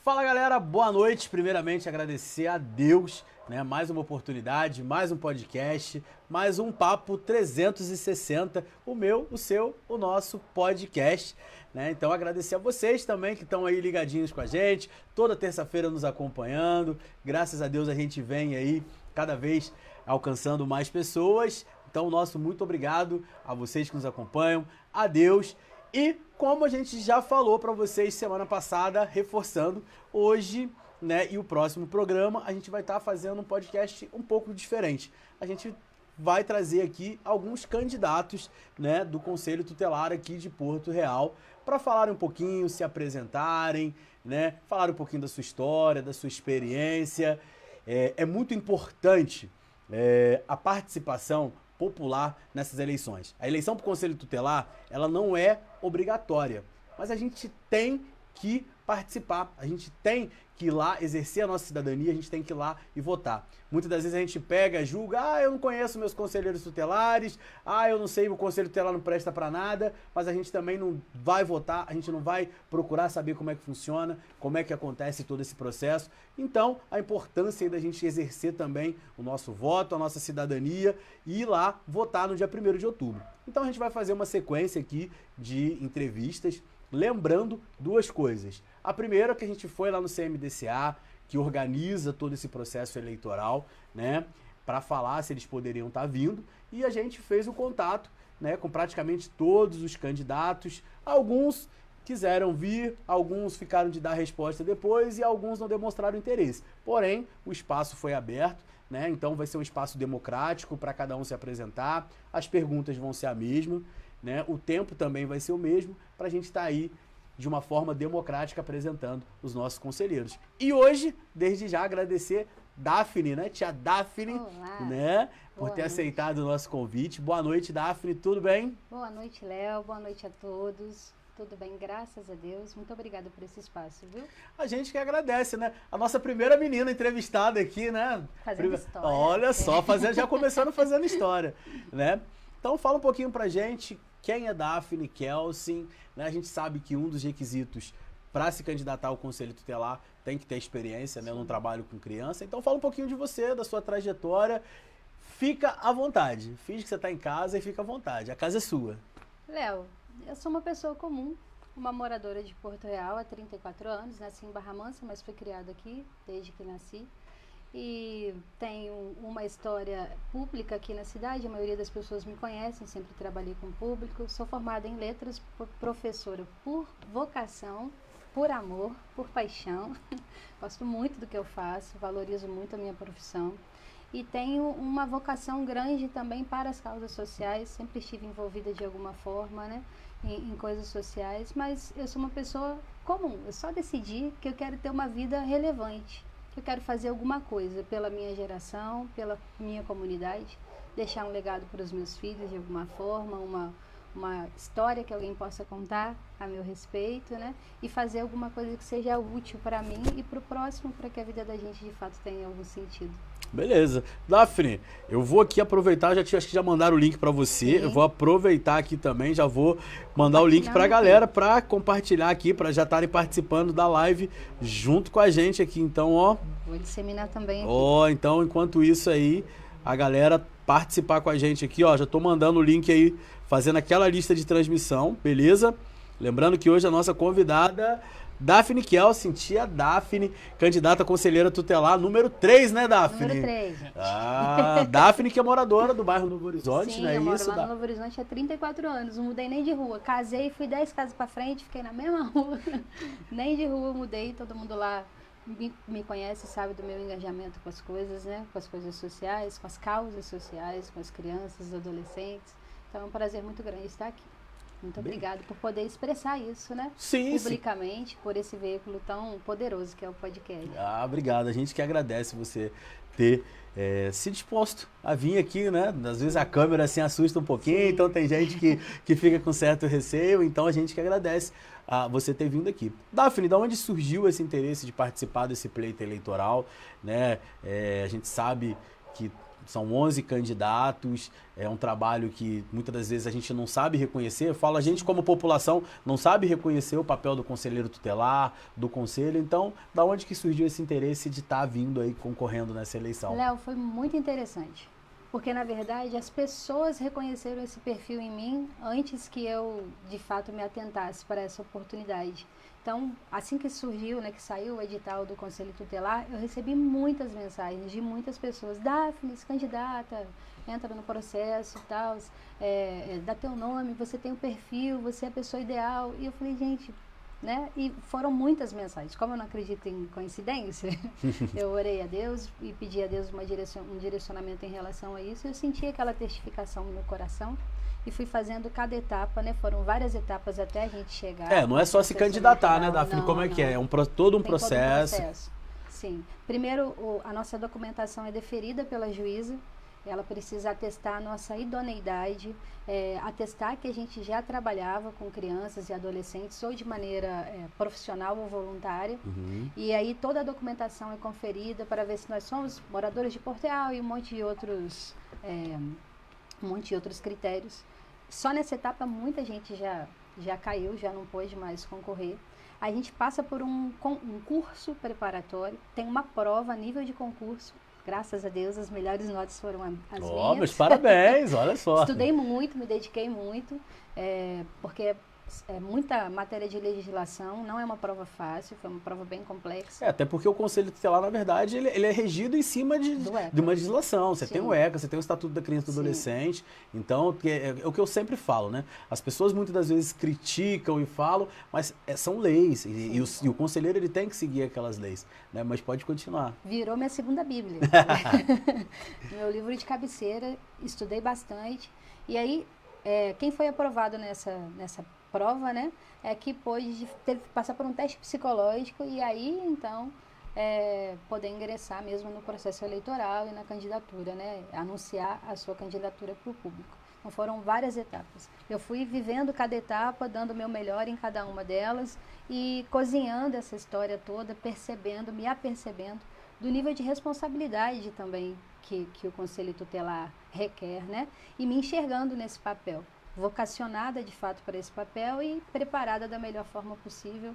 Fala galera, boa noite. Primeiramente agradecer a Deus, né? Mais uma oportunidade, mais um podcast, mais um Papo 360, o meu, o seu, o nosso podcast, né? Então agradecer a vocês também que estão aí ligadinhos com a gente, toda terça-feira nos acompanhando. Graças a Deus a gente vem aí cada vez alcançando mais pessoas. Então nosso muito obrigado a vocês que nos acompanham, a Deus. E como a gente já falou para vocês semana passada, reforçando, hoje, né, e o próximo programa, a gente vai estar fazendo um podcast um pouco diferente. A gente vai trazer aqui alguns candidatos, né, do Conselho Tutelar aqui de Porto Real para falarem um pouquinho, se apresentarem, né, falar um pouquinho da sua história, da sua experiência. É muito importante a participação popular nessas eleições. A eleição para o Conselho Tutelar, ela não é obrigatória, mas a gente tem que participar, a gente tem que ir lá exercer a nossa cidadania, a gente tem que ir lá e votar. Muitas das vezes a gente pega, julga, eu não conheço meus conselheiros tutelares, eu não sei, o Conselho Tutelar não presta para nada, mas a gente também não vai votar, a gente não vai procurar saber como é que funciona, como é que acontece todo esse processo. Então, a importância da gente exercer também o nosso voto, a nossa cidadania e ir lá votar no dia 1º de outubro. Então a gente vai fazer uma sequência aqui de entrevistas, lembrando duas coisas. A primeira, que a gente foi lá no CMDCA, que organiza todo esse processo eleitoral, né, para falar se eles poderiam estar vindo, e a gente fez o contato, né, com praticamente todos os candidatos. Alguns quiseram vir, alguns ficaram de dar resposta depois e alguns não demonstraram interesse. Porém, o espaço foi aberto, né, então vai ser um espaço democrático para cada um se apresentar, as perguntas vão ser a mesma, né, o tempo também vai ser o mesmo, para a gente estar aí de uma forma democrática apresentando os nossos conselheiros. E hoje, desde já, agradecer Daphne, né? Tia Daphne, olá, né? Por ter noite. Aceitado o nosso convite. Boa noite, Daphne, tudo bem? Boa noite, Léo. Boa noite a todos. Tudo bem, graças a Deus. Muito obrigada por esse espaço, viu? A gente que agradece, né? A nossa primeira menina entrevistada aqui, né? Fazendo história. Olha só, já começando fazendo história, né? Então fala um pouquinho pra gente quem é Daphne Kelsen, né? A gente sabe que um dos requisitos para se candidatar ao Conselho Tutelar tem que ter experiência, né? Eu não trabalho com criança. Então fala um pouquinho de você, da sua trajetória. Fica à vontade. Finge que você está em casa e fica à vontade. A casa é sua. Léo, eu sou uma pessoa comum, uma moradora de Porto Real há 34 anos. Nasci em Barra Mansa, mas fui criada aqui desde que nasci. E tenho uma história pública aqui na cidade, a maioria das pessoas me conhecem, sempre trabalhei com público. Sou formada em letras, professora por vocação, por amor, por paixão. Gosto muito do que eu faço, valorizo muito a minha profissão. E tenho uma vocação grande também para as causas sociais, sempre estive envolvida de alguma forma, né, em coisas sociais, mas eu sou uma pessoa comum, eu só decidi que eu quero ter uma vida relevante. Eu quero fazer alguma coisa pela minha geração, pela minha comunidade, deixar um legado para os meus filhos de alguma forma, uma história que alguém possa contar a meu respeito, né? E fazer alguma coisa que seja útil para mim e para o próximo, para que a vida da gente de fato tenha algum sentido. Beleza. Daphne, eu vou aqui aproveitar, acho que já mandaram o link para você, Sim. Eu vou aproveitar aqui também, já vou mandar o link para a galera para compartilhar aqui, para já estarem participando da live junto com a gente aqui, então, ó. Vou disseminar também aqui. Então, enquanto isso aí, a galera participar com a gente aqui, ó, já tô mandando o link aí, fazendo aquela lista de transmissão, beleza? Lembrando que hoje a nossa convidada, Daphne Kelsen, tia Daphne, candidata a conselheira tutelar, número 3, né, Daphne? Número 3, gente. Daphne, que é moradora do bairro Novo Horizonte, Sim, né? eu moro Isso, lá no Novo Horizonte há 34 anos, não mudei nem de rua. Casei, fui 10 casas pra frente, fiquei na mesma rua. Nem de rua mudei, todo mundo lá me conhece, sabe do meu engajamento com as coisas, né? Com as coisas sociais, com as causas sociais, com as crianças, adolescentes. Então é um prazer muito grande estar aqui. Muito obrigada por poder expressar isso, né? Sim, publicamente, por esse veículo tão poderoso que é o podcast. Obrigado. A gente que agradece você ter se disposto a vir aqui, né? Às vezes a câmera assim assusta um pouquinho, Sim. Então tem gente que fica com certo receio, então a gente que agradece você ter vindo aqui. Daphne, de onde surgiu esse interesse de participar desse pleito eleitoral, né? A gente sabe que são 11 candidatos, é um trabalho que muitas das vezes a gente não sabe reconhecer. Eu falo, a gente como população não sabe reconhecer o papel do conselheiro tutelar, do conselho. Então, da onde que surgiu esse interesse de estar vindo aí concorrendo nessa eleição? Léo, foi muito interessante. Porque, na verdade, as pessoas reconheceram esse perfil em mim antes que eu, de fato, me atentasse para essa oportunidade. Então, assim que surgiu, né, que saiu o edital do Conselho Tutelar, eu recebi muitas mensagens de muitas pessoas. Daphne, se candidata, entra no processo e tal, dá teu nome, você tem o perfil, você é a pessoa ideal. E eu falei, gente, né? E foram muitas mensagens. Como eu não acredito em coincidência, eu orei a Deus e pedi a Deus um direcionamento em relação a isso. Eu senti aquela testificação no meu coração e fui fazendo cada etapa, né? Foram várias etapas até a gente chegar. Não é só se candidatar, né, Daphne? Como é que é? É todo um processo. Todo um processo. Sim. Primeiro, a nossa documentação é deferida pela juíza. Ela precisa atestar a nossa idoneidade, atestar que a gente já trabalhava com crianças e adolescentes ou de maneira profissional ou voluntária. Uhum. E aí toda a documentação é conferida para ver se nós somos moradores de Porto Real e um monte de outros critérios. Só nessa etapa muita gente já caiu, já não pôde mais concorrer. A gente passa por um curso preparatório, tem uma prova a nível de concurso. Graças a Deus, as melhores notas foram as minhas. Meus parabéns, olha só. Estudei muito, me dediquei muito, porque é muita matéria de legislação, não é uma prova fácil, foi uma prova bem complexa. Até porque o Conselho Tutelar, na verdade, ele é regido em cima de uma legislação. Você tem o ECA, você tem o Estatuto da Criança e do Adolescente. Então, é o que eu sempre falo, né? As pessoas muitas das vezes criticam e falam, mas são leis. E o conselheiro, ele tem que seguir aquelas leis. Né? Mas pode continuar. Virou minha segunda Bíblia. Meu livro de cabeceira, estudei bastante. E aí, quem foi aprovado nessa prova, né, que teve que passar por um teste psicológico e aí, então, poder ingressar mesmo no processo eleitoral e na candidatura, né, anunciar a sua candidatura para o público. Então, foram várias etapas. Eu fui vivendo cada etapa, dando o meu melhor em cada uma delas e cozinhando essa história toda, me apercebendo do nível de responsabilidade também que o Conselho Tutelar requer, né, e me enxergando nesse papel. Vocacionada de fato para esse papel e preparada da melhor forma possível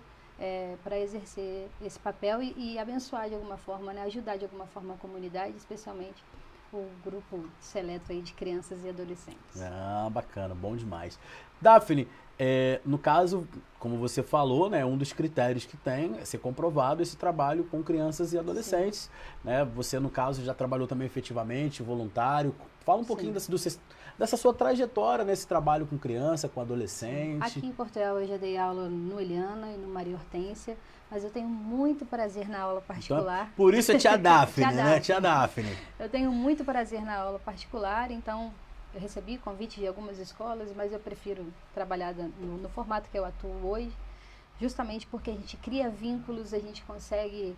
para exercer esse papel e abençoar de alguma forma, né? Ajudar de alguma forma a comunidade, especialmente o grupo seleto aí de crianças e adolescentes. Bacana, bom demais. Daphne, no caso, como você falou, né, um dos critérios que tem é ser comprovado esse trabalho com crianças e adolescentes. Né? Você, no caso, já trabalhou também efetivamente, voluntário. Fala um pouquinho dessa sua trajetória nesse trabalho com criança, com adolescente. Aqui em Porto Real eu já dei aula no Eliana e no Maria Hortência, mas eu tenho muito prazer na aula particular. Então, por isso é tia Daphne, né? Tia Daphne. Eu tenho muito prazer na aula particular, então eu recebi convite de algumas escolas, mas eu prefiro trabalhar no formato que eu atuo hoje, justamente porque a gente cria vínculos, a gente consegue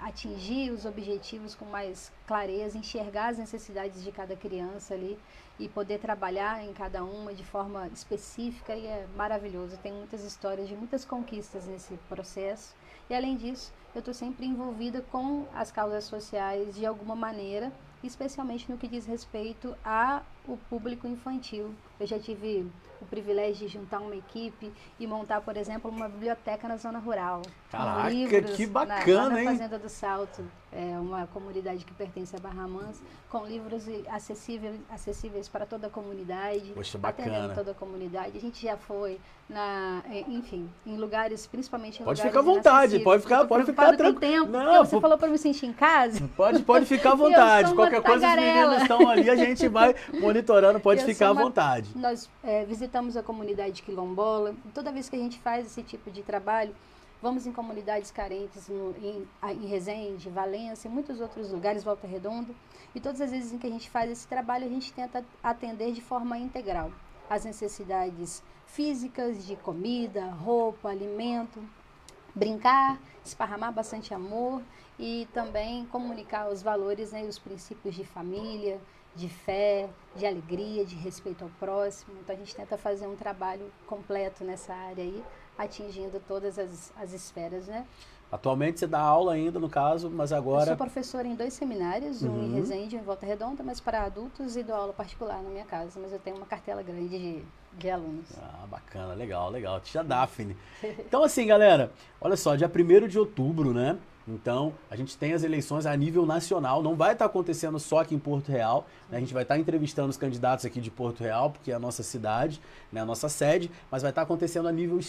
atingir os objetivos com mais clareza, enxergar as necessidades de cada criança ali e poder trabalhar em cada uma de forma específica e é maravilhoso. Tem muitas histórias de muitas conquistas nesse processo e além disso eu estou sempre envolvida com as causas sociais de alguma maneira, especialmente no que diz respeito ao público infantil. Eu já tive o privilégio de juntar uma equipe e montar, por exemplo, uma biblioteca na zona rural. Caraca, livros, que bacana, lá na hein? Fazenda do Salto, uma comunidade que pertence a Barra Mansa, com livros acessíveis para toda a comunidade. Poxa, bacana. Atendendo toda a comunidade. A gente já foi, em lugares, principalmente em pode lugares ficar à vontade, pode ficar tranquilo. Não, você falou para me sentir em casa? Pode ficar à vontade. Eu sou uma Qualquer coisa, os meninos estão ali, a gente vai monitorando, pode ficar à vontade. Nós visitamos a comunidade quilombola. Toda vez que a gente faz esse tipo de trabalho, vamos em comunidades carentes, em Resende, Valência, em muitos outros lugares, Volta Redonda. E todas as vezes em que a gente faz esse trabalho, a gente tenta atender de forma integral as necessidades físicas, de comida, roupa, alimento, brincar, esparramar bastante amor e também comunicar os valores, né, e os princípios de família, de fé, de alegria, de respeito ao próximo. Então a gente tenta fazer um trabalho completo nessa área aí, atingindo todas as esferas, né? Atualmente você dá aula ainda, no caso, mas Eu agora... sou professora em 2 seminários, um em Resende e um em Volta Redonda, mas para adultos, e dou aula particular na minha casa. Mas eu tenho uma cartela grande de alunos. Ah, bacana, legal, legal. Tia Daphne. Então, assim, galera, olha só, dia 1º de outubro, né? Então, a gente tem as eleições a nível nacional, não vai estar acontecendo só aqui em Porto Real, né? A gente vai estar entrevistando os candidatos aqui de Porto Real, porque é a nossa cidade, né? A nossa sede, mas vai estar acontecendo a nível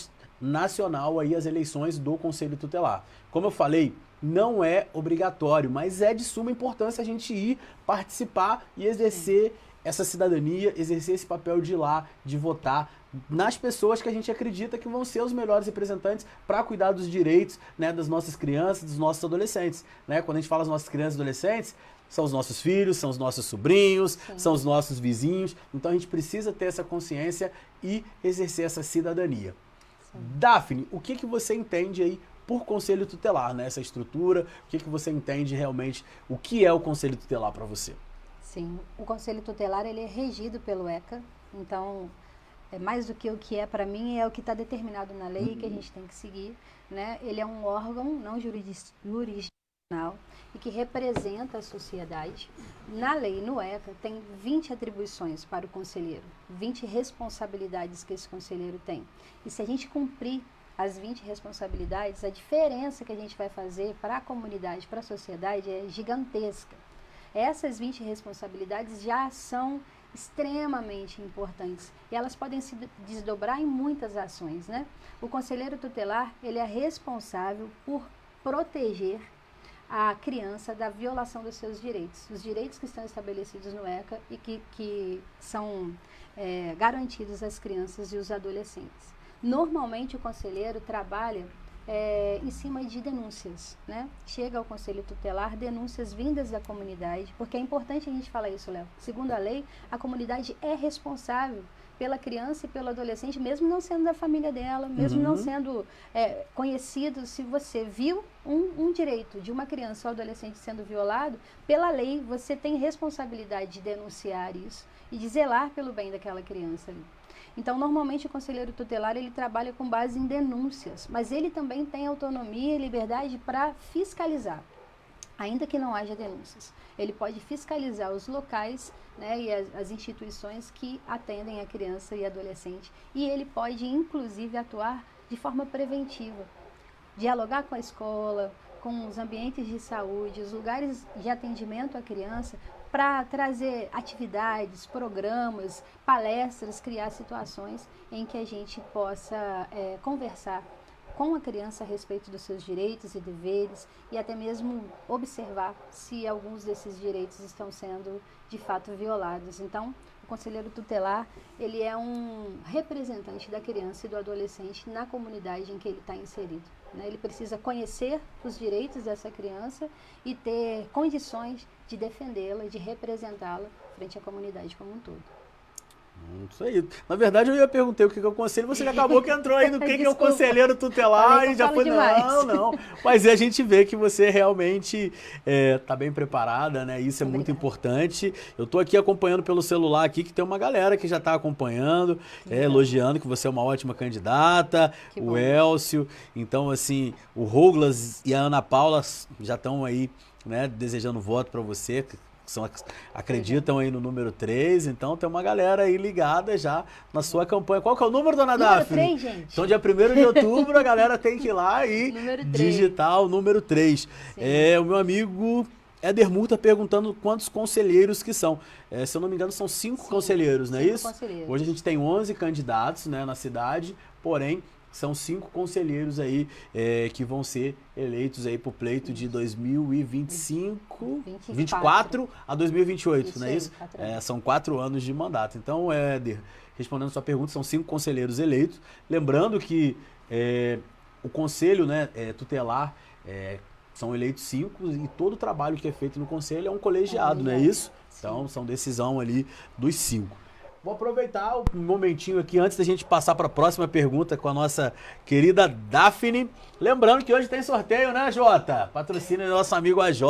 nacional aí as eleições do Conselho Tutelar. Como eu falei, não é obrigatório, mas é de suma importância a gente ir participar e exercer essa cidadania, exercer esse papel de ir lá, de votar nas pessoas que a gente acredita que vão ser os melhores representantes para cuidar dos direitos, né, das nossas crianças, dos nossos adolescentes, né? Quando a gente fala das nossas crianças e adolescentes, são os nossos filhos, são os nossos sobrinhos, são os nossos vizinhos. Então a gente precisa ter essa consciência e exercer essa cidadania. Daphne, o que você entende aí por Conselho Tutelar, né? Essa estrutura, o que você entende realmente, o que é o Conselho Tutelar para você? Sim, o Conselho Tutelar ele é regido pelo ECA, então é mais do que o que é para mim, é o que está determinado na lei que a gente tem que seguir, né? Ele é um órgão não jurisdicional e que representa a sociedade. Na lei, no ECA, tem 20 atribuições para o conselheiro, 20 responsabilidades que esse conselheiro tem. E se a gente cumprir as 20 responsabilidades, a diferença que a gente vai fazer para a comunidade, para a sociedade é gigantesca. Essas 20 responsabilidades já são extremamente importantes e elas podem se desdobrar em muitas ações, né? O conselheiro tutelar, ele é responsável por proteger a criança da violação dos seus direitos, os direitos que estão estabelecidos no ECA e que são garantidos às crianças e os adolescentes. Normalmente o conselheiro trabalha em cima de denúncias, né? Chega ao Conselho Tutelar denúncias vindas da comunidade, porque é importante a gente falar isso, Léo. Segundo a lei, a comunidade é responsável pela criança e pelo adolescente, mesmo não sendo da família dela, mesmo não sendo conhecido. Se você viu um direito de uma criança ou adolescente sendo violado, pela lei você tem responsabilidade de denunciar isso e de zelar pelo bem daquela criança ali. Então, normalmente o conselheiro tutelar ele trabalha com base em denúncias, mas ele também tem autonomia e liberdade para fiscalizar, ainda que não haja denúncias. Ele pode fiscalizar os locais, né, e as instituições que atendem a criança e adolescente, e ele pode, inclusive, atuar de forma preventiva, dialogar com a escola, com os ambientes de saúde, os lugares de atendimento à criança, para trazer atividades, programas, palestras, criar situações em que a gente possa conversar com a criança a respeito dos seus direitos e deveres e até mesmo observar se alguns desses direitos estão sendo de fato violados. Então, o conselheiro tutelar, ele é um representante da criança e do adolescente na comunidade em que ele está inserido, né? Ele precisa conhecer os direitos dessa criança e ter condições de defendê-la, de representá-la frente à comunidade como um todo. Isso aí. Na verdade, eu ia perguntar o que é o conselho, você já acabou que entrou aí no que é o conselheiro tutelar e já foi. Não. Mas a gente vê que você realmente está bem preparada, né? Isso é muito importante. Eu estou aqui acompanhando pelo celular aqui, que tem uma galera que já está acompanhando, elogiando que você é uma ótima candidata, o Elcio. Então, assim, o Douglas e a Ana Paula já estão aí, né, desejando voto para você. Acreditam aí no número 3, então tem uma galera aí ligada já na sua campanha. Qual que é o número, dona Daphne? Número 3, gente. Então, dia 1º de outubro, a galera tem que ir lá e digitar o número 3. O meu amigo Éder Murta perguntando quantos conselheiros que são. Se eu não me engano, são 5 conselheiros, não é isso? Conselheiros. Hoje a gente tem 11 candidatos, né, na cidade, porém são 5 conselheiros aí que vão ser eleitos aí pro pleito de 2024 a 2028, isso, não é isso? São 4 anos de mandato. Então, Éder, respondendo a sua pergunta, são 5 conselheiros eleitos. Lembrando que o conselho, né, tutelar, são eleitos 5 e todo o trabalho que é feito no conselho é um colegiado, não é isso? Sim. Então, são decisão ali dos 5. Vou aproveitar um momentinho aqui antes da gente passar para a próxima pergunta com a nossa querida Daphne. Lembrando que hoje tem sorteio, né, Jota? Patrocínio do nosso amigo AJ,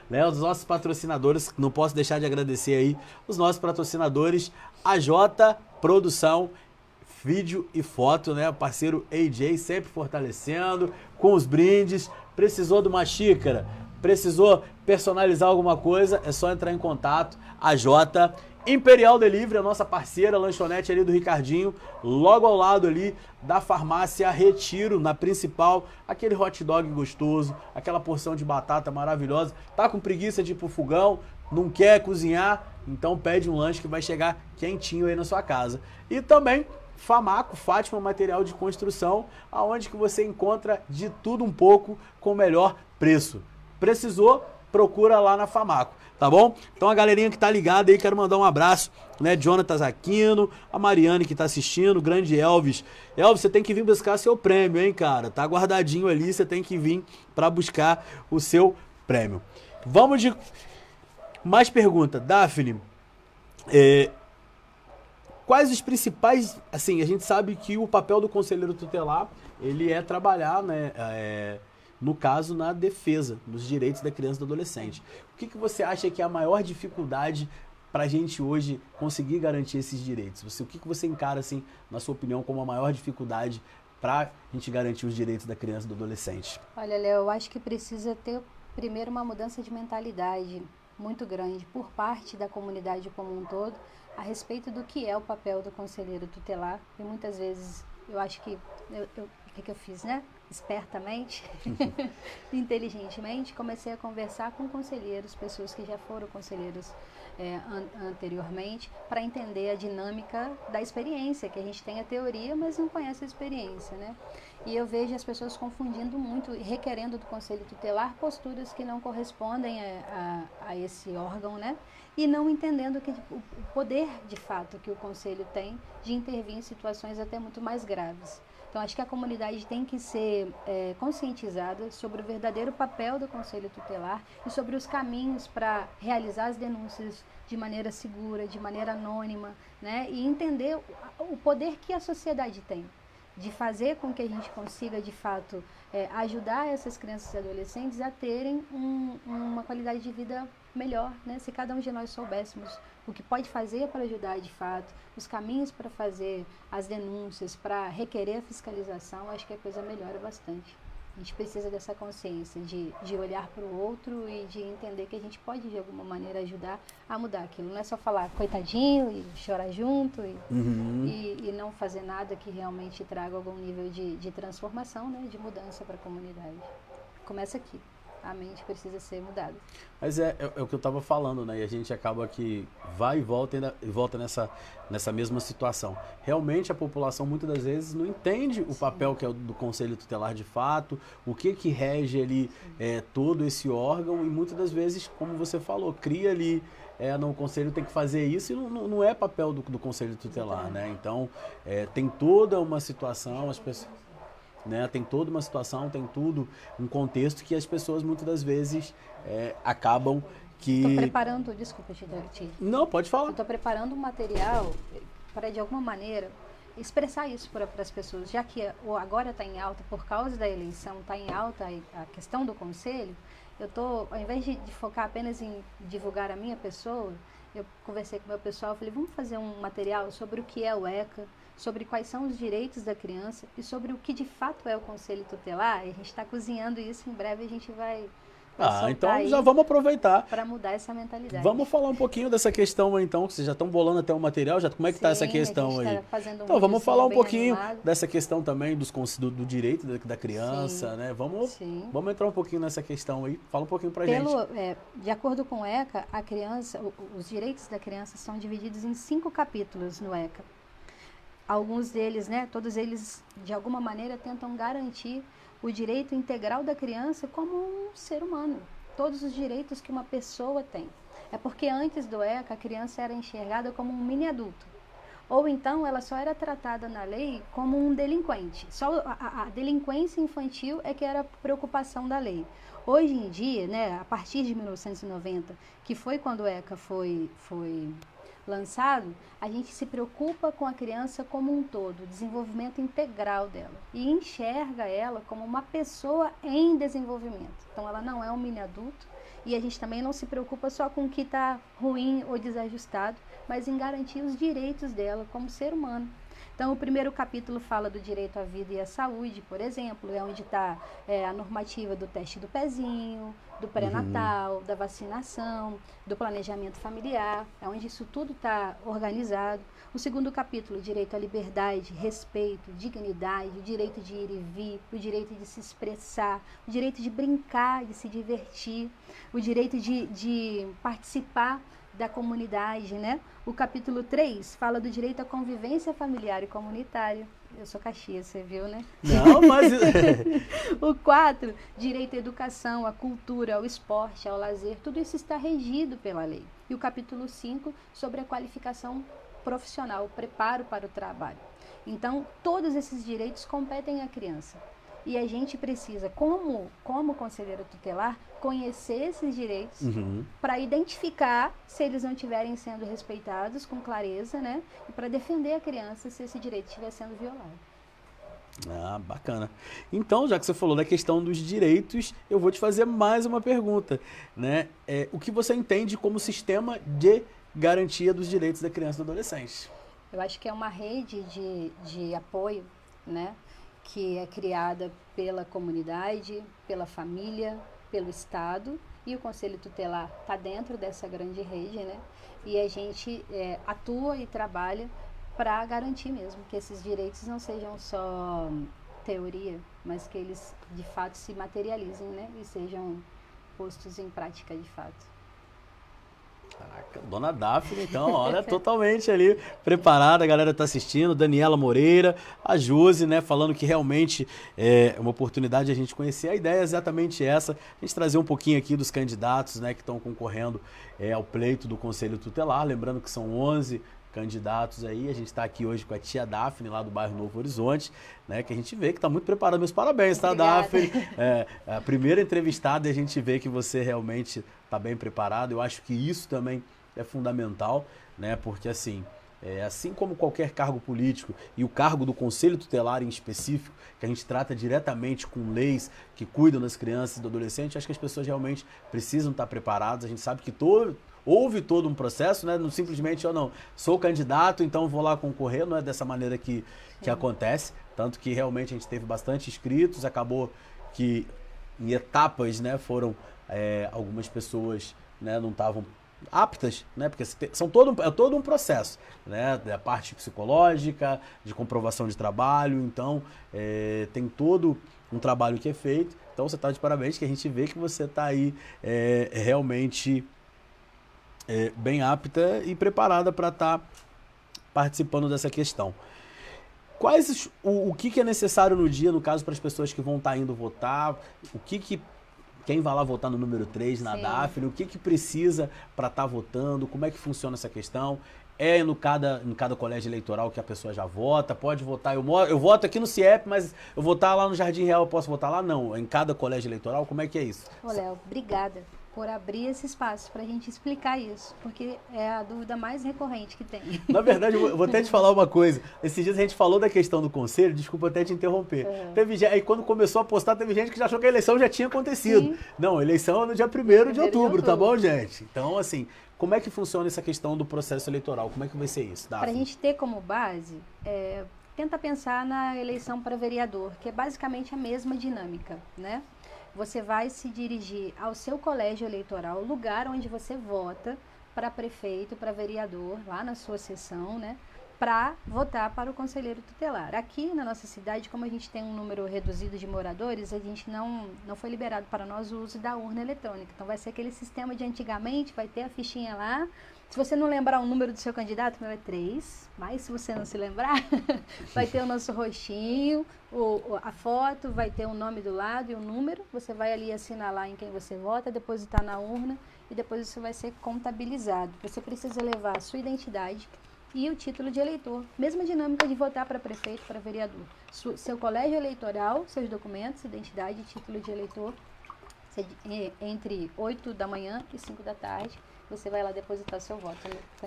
né, os nossos patrocinadores. Não posso deixar de agradecer aí os nossos patrocinadores AJ Produção, vídeo e foto, né? Parceiro AJ sempre fortalecendo, com os brindes. Precisou de uma xícara? Precisou personalizar alguma coisa? É só entrar em contato. A J Imperial Delivery, a nossa parceira, lanchonete ali do Ricardinho, logo ao lado ali da farmácia Retiro, na principal, aquele hot dog gostoso, aquela porção de batata maravilhosa. Tá com preguiça de ir pro fogão, não quer cozinhar? Então pede um lanche que vai chegar quentinho aí na sua casa. E também Famaco, Fátima Material de Construção, aonde que você encontra de tudo um pouco com o melhor preço. Precisou? Procura lá na Famaco, tá bom? Então a galerinha que tá ligada aí, quero mandar um abraço, né? Jonatas Aquino, a Mariane que tá assistindo, o grande Elvis. Elvis, você tem que vir buscar seu prêmio, hein, cara? Tá guardadinho ali, você tem que vir para buscar o seu prêmio. Vamos de mais pergunta. Daphne, quais os principais, assim, a gente sabe que o papel do conselheiro tutelar, ele é trabalhar, né, no caso, na defesa dos direitos da criança e do adolescente. O que você acha que é a maior dificuldade para a gente hoje conseguir garantir esses direitos? O que você encara, assim, na sua opinião, como a maior dificuldade para a gente garantir os direitos da criança e do adolescente? Olha, Léo, eu acho que precisa ter primeiro uma mudança de mentalidade muito grande por parte da comunidade como um todo a respeito do que é o papel do conselheiro tutelar. E muitas vezes eu acho que o que eu fiz, né? Espertamente, inteligentemente, comecei a conversar com conselheiros, pessoas que já foram conselheiros anteriormente, para entender a dinâmica da experiência, que a gente tem a teoria, mas não conhece a experiência, né? E eu vejo as pessoas confundindo muito e requerendo do conselho tutelar posturas que não correspondem a esse órgão, né? E não entendendo que o poder, de fato, que o conselho tem de intervir em situações até muito mais graves. Então, acho que a comunidade tem que ser conscientizada sobre o verdadeiro papel do conselho tutelar e sobre os caminhos para realizar as denúncias de maneira segura, de maneira anônima, né? E entender o poder que a sociedade tem de fazer com que a gente consiga, de fato, ajudar essas crianças e adolescentes a terem uma qualidade de vida melhor, né? Se cada um de nós soubéssemos o que pode fazer para ajudar de fato, os caminhos para fazer as denúncias, para requerer a fiscalização, acho que a coisa melhora bastante. A gente precisa dessa consciência de olhar para o outro e de entender que a gente pode, de alguma maneira, ajudar a mudar aquilo. Não é só falar coitadinho e chorar junto e não fazer nada que realmente traga algum nível de transformação, né, de mudança para a comunidade. Começa aqui. A mente precisa ser mudada. Mas é o que eu estava falando, né? E a gente acaba que vai e volta nessa mesma situação. Realmente a população muitas das vezes não entende o papel que é o do conselho tutelar de fato, o que rege ali todo esse órgão e muitas das vezes, como você falou, cria ali, no conselho tem que fazer isso e não é papel do conselho tutelar, né? Então tem toda uma situação, as pessoas... Né? Tem toda uma situação, tem tudo, um contexto que as pessoas muitas das vezes acabam que... Estou preparando, desculpa te interromper. Não, pode falar. Estou preparando um material para, de alguma maneira, expressar isso para as pessoas, já que agora está em alta, por causa da eleição, está em alta a questão do conselho, eu estou, ao invés de focar apenas em divulgar a minha pessoa, eu conversei com o meu pessoal, falei, vamos fazer um material sobre o que é o ECA, sobre quais são os direitos da criança e sobre o que de fato é o conselho tutelar. E a gente está cozinhando isso, em breve a gente vai então já vamos aproveitar para mudar essa mentalidade. Vamos falar um pouquinho dessa questão então, que vocês já estão bolando até o material, como é que está essa questão aí? Então vamos falar um pouquinho dessa questão também do direito da criança, né? Vamos entrar um pouquinho nessa questão aí, fala um pouquinho pra gente. De acordo com o ECA, a criança, os direitos da criança são divididos em 5 capítulos no ECA. Alguns deles, né, todos eles, de alguma maneira, tentam garantir o direito integral da criança como um ser humano. Todos os direitos que uma pessoa tem. É porque antes do ECA, a criança era enxergada como um mini adulto. Ou então, ela só era tratada na lei como um delinquente. Só a delinquência infantil é que era preocupação da lei. Hoje em dia, né, a partir de 1990, que foi quando o ECA foi lançado, a gente se preocupa com a criança como um todo, o desenvolvimento integral dela, e enxerga ela como uma pessoa em desenvolvimento. Então ela não é um mini adulto, e a gente também não se preocupa só com o que está ruim ou desajustado, mas em garantir os direitos dela como ser humano. Então, o primeiro capítulo fala do direito à vida e à saúde, por exemplo, é onde está a normativa do teste do pezinho, do pré-natal, da vacinação, do planejamento familiar, é onde isso tudo está organizado. O segundo capítulo, direito à liberdade, respeito, dignidade, o direito de ir e vir, o direito de se expressar, o direito de brincar, de se divertir, o direito de participar da comunidade, né? O capítulo 3 fala do direito à convivência familiar e comunitária. Eu sou Caxias, você viu, né? Não, mas... O 4, direito à educação, à cultura, ao esporte, ao lazer, tudo isso está regido pela lei. E o capítulo 5, sobre a qualificação profissional, o preparo para o trabalho. Então, todos esses direitos competem à criança. E a gente precisa, como conselheiro tutelar, conhecer esses direitos para identificar se eles não estiverem sendo respeitados com clareza, né? E para defender a criança se esse direito estiver sendo violado. Ah, bacana. Então, já que você falou da questão dos direitos, eu vou te fazer mais uma pergunta, né? O que você entende como sistema de garantia dos direitos da criança e do adolescente? Eu acho que é uma rede de apoio, né? Que é criada pela comunidade, pela família, pelo Estado, e o Conselho Tutelar está dentro dessa grande rede, né? E a gente atua e trabalha para garantir mesmo que esses direitos não sejam só teoria, mas que eles de fato se materializem, né? E sejam postos em prática de fato. Caraca, Dona Daphne, então, olha, totalmente ali preparada, a galera tá assistindo, Daniela Moreira, a Josi, né, falando que realmente é uma oportunidade a gente conhecer. A ideia é exatamente essa, a gente trazer um pouquinho aqui dos candidatos, né, que estão concorrendo ao pleito do Conselho Tutelar, lembrando que são 11 candidatos aí, a gente está aqui hoje com a tia Daphne, lá do bairro Novo Horizonte, né, que a gente vê que está muito preparada. Meus parabéns, tá, Daphne? A primeira entrevistada, e a gente vê que você realmente está bem preparado. Eu acho que isso também é fundamental, né, porque assim como qualquer cargo político e o cargo do Conselho Tutelar em específico, que a gente trata diretamente com leis que cuidam das crianças e do adolescente, acho que as pessoas realmente precisam estar preparadas. A gente sabe que houve todo um processo, né? Não simplesmente eu não sou candidato, então vou lá concorrer, não é dessa maneira que acontece. Tanto que realmente a gente teve bastante inscritos, acabou que em etapas, né, foram algumas pessoas, né, não estavam aptas, né, porque é todo um processo, né, da parte psicológica, de comprovação de trabalho, então tem todo um trabalho que é feito. Então você está de parabéns, que a gente vê que você está aí realmente bem apta e preparada para estar participando dessa questão. O que é necessário no dia, no caso, para as pessoas que vão estar indo votar? Quem vai lá votar no número 3, na Daphne, o que precisa para estar votando? Como é que funciona essa questão? Em cada colégio eleitoral que a pessoa já vota? Pode votar, eu voto aqui no CIEP, mas eu votar lá no Jardim Real, eu posso votar lá? Não, em cada colégio eleitoral, como é que é isso? Ô, Léo, obrigada por abrir esse espaço para a gente explicar isso, porque é a dúvida mais recorrente que tem. Na verdade, eu vou até te falar uma coisa. Esses dias a gente falou da questão do conselho, desculpa até te interromper. Aí quando começou a postar, teve gente que já achou que a eleição já tinha acontecido. Sim. Não, a eleição é no dia 1º de outubro, tá bom, gente? Então, assim, como é que funciona essa questão do processo eleitoral? Como é que vai ser isso, Daphne? Para a gente ter como base, tenta pensar na eleição para vereador, que é basicamente a mesma dinâmica, né? Você vai se dirigir ao seu colégio eleitoral, o lugar onde você vota para prefeito, para vereador, lá na sua sessão, né? Para votar para o conselheiro tutelar. Aqui na nossa cidade, como a gente tem um número reduzido de moradores, a gente não foi liberado para nós o uso da urna eletrônica. Então vai ser aquele sistema de antigamente, vai ter a fichinha lá. Se você não lembrar o número do seu candidato, meu é 3, mas se você não se lembrar, vai ter o nosso rostinho, a foto, vai ter o nome do lado e o número. Você vai ali assinalar em quem você vota, depositar na urna e depois isso vai ser contabilizado. Você precisa levar a sua identidade e o título de eleitor. Mesma dinâmica de votar para prefeito, para vereador. Seu colégio eleitoral, seus documentos, identidade e título de eleitor, entre 8 da manhã e 5 da tarde. Você vai lá depositar seu voto.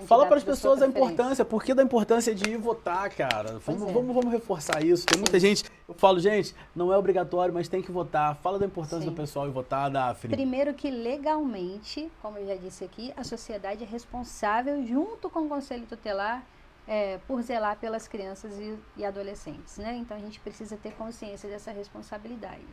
Fala para as pessoas a importância, por que da importância de ir votar, cara? Vamos reforçar isso. Tem muita gente, eu falo, gente, não é obrigatório, mas tem que votar. Fala da importância do pessoal ir votar, Daphne. Primeiro que legalmente, como eu já disse aqui, a sociedade é responsável, junto com o Conselho Tutelar, por zelar pelas crianças e adolescentes, né? Então a gente precisa ter consciência dessa responsabilidade.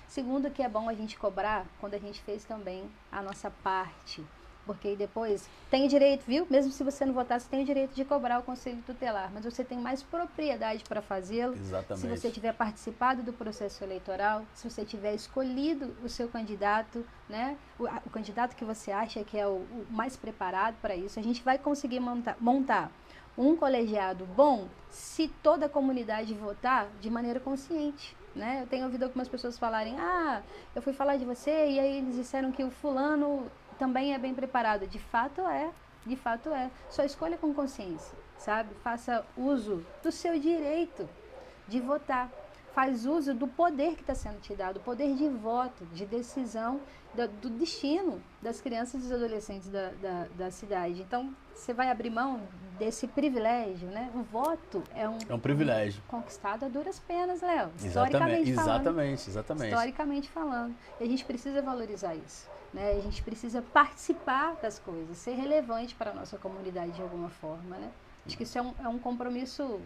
Segundo, que é bom a gente cobrar quando a gente fez também a nossa parte, porque aí depois tem direito, viu? Mesmo se você não votar, você tem o direito de cobrar o conselho tutelar, mas você tem mais propriedade para fazê-lo. Exatamente. Se você tiver participado do processo eleitoral, se você tiver escolhido o seu candidato, né? O candidato que você acha que é o mais preparado para isso, a gente vai conseguir montar um colegiado bom se toda a comunidade votar de maneira consciente. Né? Eu tenho ouvido algumas pessoas falarem, eu fui falar de você e aí eles disseram que o fulano também é bem preparado. De fato é. Só escolha com consciência, sabe? Faça uso do seu direito de votar. Faz uso do poder que está sendo te dado, o poder de voto, de decisão do destino das crianças e dos adolescentes da cidade. Então, você vai abrir mão desse privilégio, né? O voto é um privilégio. Conquistado a duras penas, Léo. Exatamente. Historicamente falando. E a gente precisa valorizar isso. Né? A gente precisa participar das coisas, ser relevante para a nossa comunidade de alguma forma, né? Acho que isso é um compromisso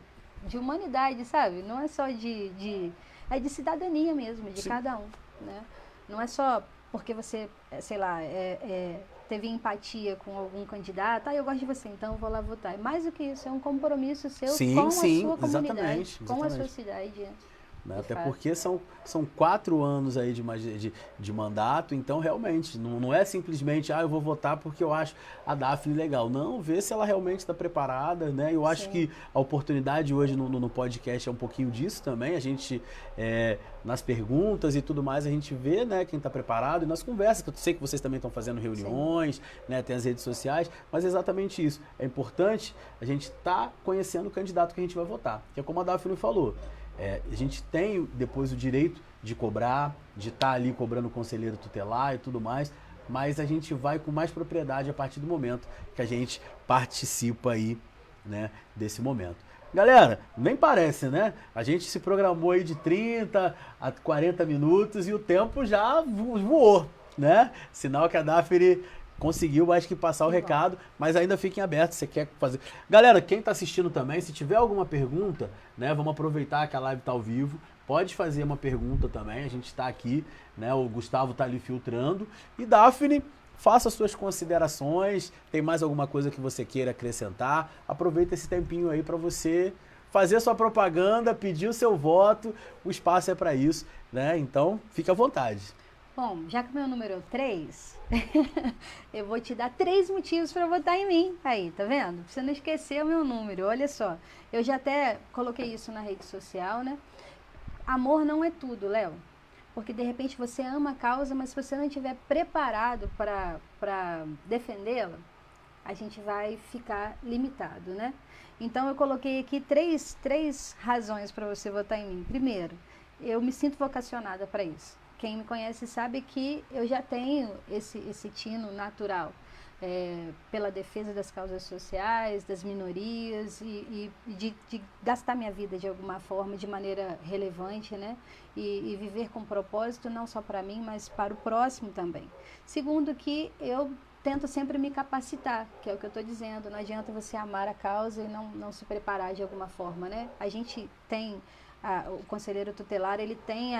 de humanidade, sabe? Não é só é de cidadania mesmo, de cada um, né? Não é só porque você, sei lá, teve empatia com algum candidato, eu gosto de você, então eu vou lá votar. É mais do que isso, é um compromisso seu com a sua comunidade, exatamente. Com a sua cidade. Né? Até porque são 4 anos aí de mandato, então realmente não é simplesmente eu vou votar porque eu acho a Daphne legal. Não, vê se ela realmente está preparada, né? Eu acho que a oportunidade hoje no podcast é um pouquinho disso também. A gente, nas perguntas e tudo mais, a gente vê, né, quem está preparado, e nas conversas, que eu sei que vocês também estão fazendo reuniões, né, tem as redes sociais, mas é exatamente isso. É importante a gente estar conhecendo o candidato que a gente vai votar, que é como a Daphne falou. A gente tem depois o direito de cobrar, de estar ali cobrando o conselheiro tutelar e tudo mais, mas a gente vai com mais propriedade a partir do momento que a gente participa aí, né, desse momento. Galera, nem parece, né? A gente se programou aí de 30 a 40 minutos e o tempo já voou, né? Sinal que a Daphne conseguiu, acho que, passar o recado, mas ainda fiquem abertos, você quer fazer. Galera, quem está assistindo também, se tiver alguma pergunta, né, vamos aproveitar que a live está ao vivo, pode fazer uma pergunta também, a gente está aqui, né, o Gustavo está ali filtrando. E Daphne, faça suas considerações, tem mais alguma coisa que você queira acrescentar, aproveita esse tempinho aí para você fazer a sua propaganda, pedir o seu voto, o espaço é para isso, né, então fique à vontade. Bom, já que o meu número é 3, eu vou te dar 3 motivos para votar em mim. Aí, tá vendo? Pra você não esquecer o meu número, olha só. Eu já até coloquei isso na rede social, né? Amor não é tudo, Léo. Porque de repente você ama a causa, mas se você não estiver preparado para defendê-la, a gente vai ficar limitado, né? Então eu coloquei aqui três razões para você votar em mim. Primeiro, eu me sinto vocacionada para isso. Quem me conhece sabe que eu já tenho esse tino natural pela defesa das causas sociais, das minorias e de gastar minha vida de alguma forma, de maneira relevante, né? E viver com propósito, não só para mim, mas para o próximo também. Segundo, que eu tento sempre me capacitar, que é o que eu estou dizendo. Não adianta você amar a causa e não se preparar de alguma forma, né? A gente tem... o conselheiro tutelar, ele tem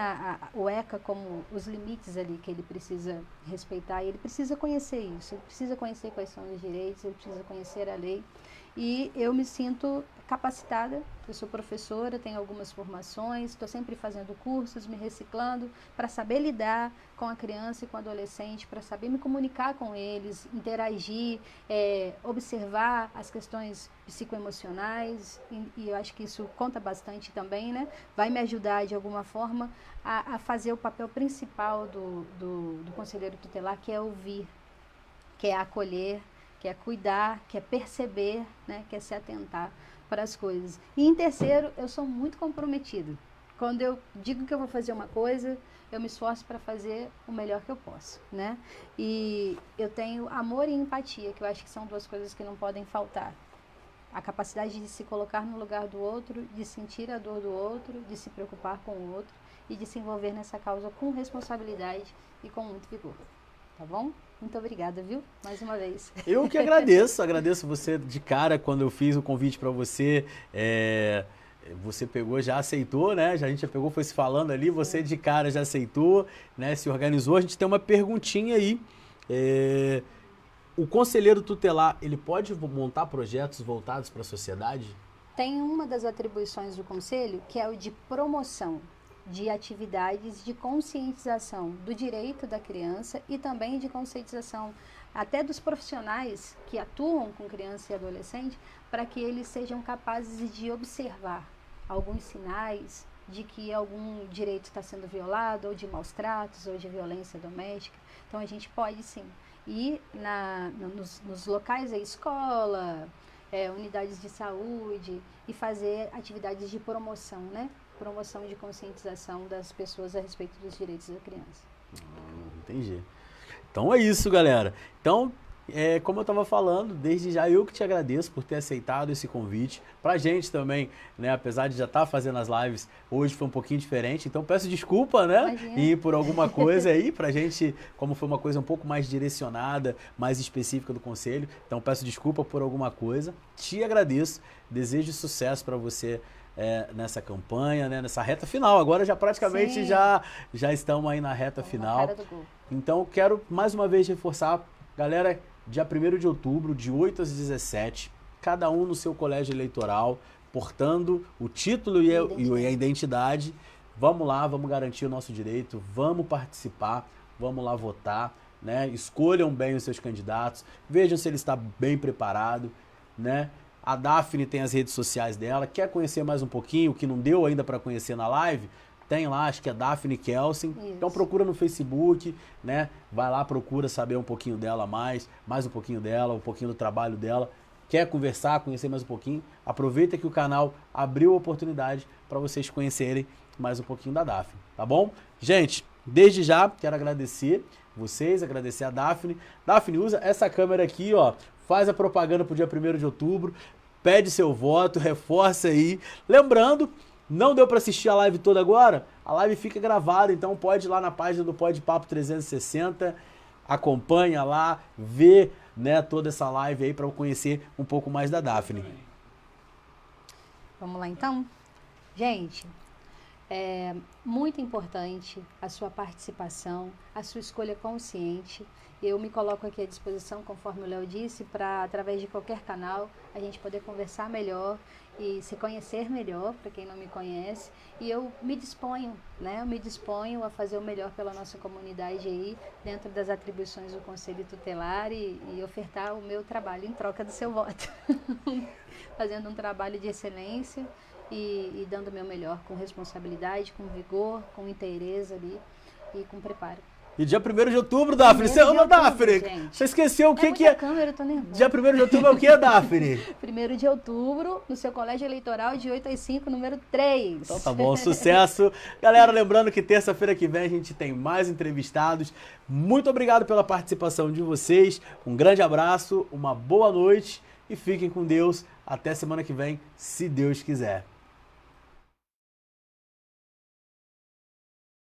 o ECA como os limites ali que ele precisa respeitar, e ele precisa conhecer isso, ele precisa conhecer quais são os direitos, ele precisa conhecer a lei, e eu me sinto capacitada, eu sou professora, tenho algumas formações, estou sempre fazendo cursos, me reciclando, para saber lidar com a criança e com o adolescente, para saber me comunicar com eles, interagir, observar as questões psicoemocionais, e eu acho que isso conta bastante também, né? Vai me ajudar de alguma forma a fazer o papel principal do conselheiro tutelar, que é ouvir, que é acolher, que é cuidar, que é perceber, né? Que é se atentar para as coisas. E em terceiro, eu sou muito comprometida. Quando eu digo que eu vou fazer uma coisa, eu me esforço para fazer o melhor que eu posso, né? E eu tenho amor e empatia, que eu acho que são 2 coisas que não podem faltar. A capacidade de se colocar no lugar do outro, de sentir a dor do outro, de se preocupar com o outro e de se envolver nessa causa com responsabilidade e com muito vigor. Tá bom? Muito obrigada, viu? Mais uma vez. Eu que agradeço você de cara quando eu fiz o convite para você. Você pegou, já aceitou, né? A gente já pegou, foi se falando ali, você de cara já aceitou, né? Se organizou. A gente tem uma perguntinha aí. O conselheiro tutelar, ele pode montar projetos voltados para a sociedade? Tem uma das atribuições do conselho que é o de promoção de atividades de conscientização do direito da criança e também de conscientização até dos profissionais que atuam com criança e adolescente, para que eles sejam capazes de observar alguns sinais de que algum direito está sendo violado, ou de maus tratos, ou de violência doméstica. Então a gente pode sim ir nos locais da escola, unidades de saúde, e fazer atividades de promoção, né? Promoção de conscientização das pessoas a respeito dos direitos da criança. Entendi. Então é isso, galera. Então, como eu estava falando, desde já eu que te agradeço por ter aceitado esse convite. Pra gente também, né, apesar de já estar fazendo as lives, hoje foi um pouquinho diferente, então peço desculpa, né, e por alguma coisa aí, pra gente, como foi uma coisa um pouco mais direcionada, mais específica do conselho, então peço desculpa por alguma coisa. Te agradeço, desejo sucesso para você nessa campanha, né, nessa reta final. Agora já praticamente já estamos aí na reta final. Cara do gol. Então quero mais uma vez reforçar, galera, dia 1º de outubro, de 8 às 17, cada um no seu colégio eleitoral, portando o título e a identidade. Vamos lá, vamos garantir o nosso direito, vamos participar, vamos lá votar, né? Escolham bem os seus candidatos, vejam se ele está bem preparado, né? A Daphne tem as redes sociais dela, quer conhecer mais um pouquinho, o que não deu ainda para conhecer na live, tem lá, acho que é Daphne Kelsen. Isso. Então procura no Facebook, né? Vai lá, procura saber um pouquinho dela mais um pouquinho dela, um pouquinho do trabalho dela. Quer conversar, conhecer mais um pouquinho? Aproveita que o canal abriu a oportunidade para vocês conhecerem mais um pouquinho da Daphne, tá bom? Gente, desde já quero agradecer vocês, agradecer a Daphne. Daphne, usa essa câmera aqui, ó, faz a propaganda pro dia 1º de outubro, pede seu voto, reforça aí. Lembrando, não deu para assistir a live toda agora? A live fica gravada, então pode ir lá na página do Pode Papo 360, acompanha lá, vê, né, toda essa live aí para conhecer um pouco mais da Daphne. Vamos lá então? Gente, é muito importante a sua participação, a sua escolha consciente. Eu me coloco aqui à disposição, conforme o Léo disse, para, através de qualquer canal, a gente poder conversar melhor e se conhecer melhor, para quem não me conhece. E eu me disponho, né? Eu me disponho a fazer o melhor pela nossa comunidade aí, dentro das atribuições do Conselho Tutelar e ofertar o meu trabalho em troca do seu voto. Fazendo um trabalho de excelência e dando o meu melhor, com responsabilidade, com vigor, com interesse ali e com preparo. E dia 1º de outubro, Daphne, Daphne, você esqueceu o que é? Câmera, eu tô nervosa. Dia 1º de outubro é o que, Daphne? 1º de outubro, no seu colégio eleitoral, de 8 às 5, número 3. Então tá bom, sucesso. Galera, lembrando que terça-feira que vem a gente tem mais entrevistados. Muito obrigado pela participação de vocês. Um grande abraço, uma boa noite e fiquem com Deus. Até semana que vem, se Deus quiser.